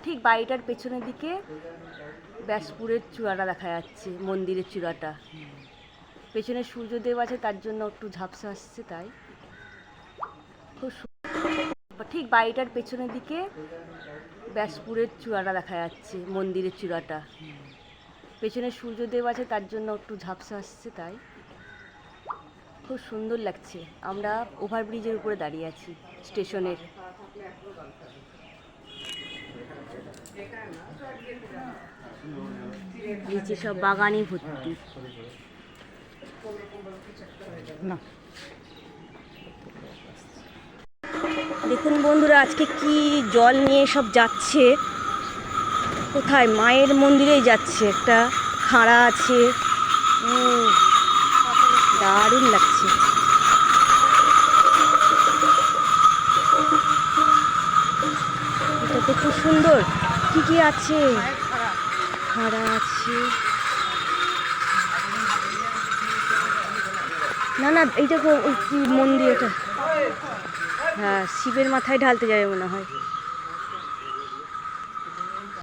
ঠিক বাড়িটার পেছনের দিকে ব্যাসপুরের চূড়াটা দেখা যাচ্ছে, মন্দিরের চূড়াটা। পেছনে সূর্যদেব আছে, তার জন্য একটু ঝাপসা আসছে, তাই খুব ঠিক বাড়িটার পেছনের দিকে ব্যাসপুরের চূড়াটা দেখা যাচ্ছে, মন্দিরের চূড়াটা। পেছনে সূর্যদেব আছে, তার জন্য একটু ঝাপসা আসছে, তাই খুব সুন্দর লাগছে। আমরা ওভারব্রিজের উপরে দাঁড়িয়ে আছি স্টেশনের। নিচে সব বাগানে ভর্তি। না দেখুন বন্ধুরা, আজকে কি জল নিয়ে সব যাচ্ছে। কোথায়? মায়ের মন্দিরেই যাচ্ছে। একটা খাঁড়া আছে, দারুণ লাগছে। এটা তো খুব সুন্দর। কি কি আছে? খাঁড়া আছে। না না, এইটা কি মন্দির? এটা হ্যাঁ, শিবের মাথায় ঢালতে যাবে মনে হয়।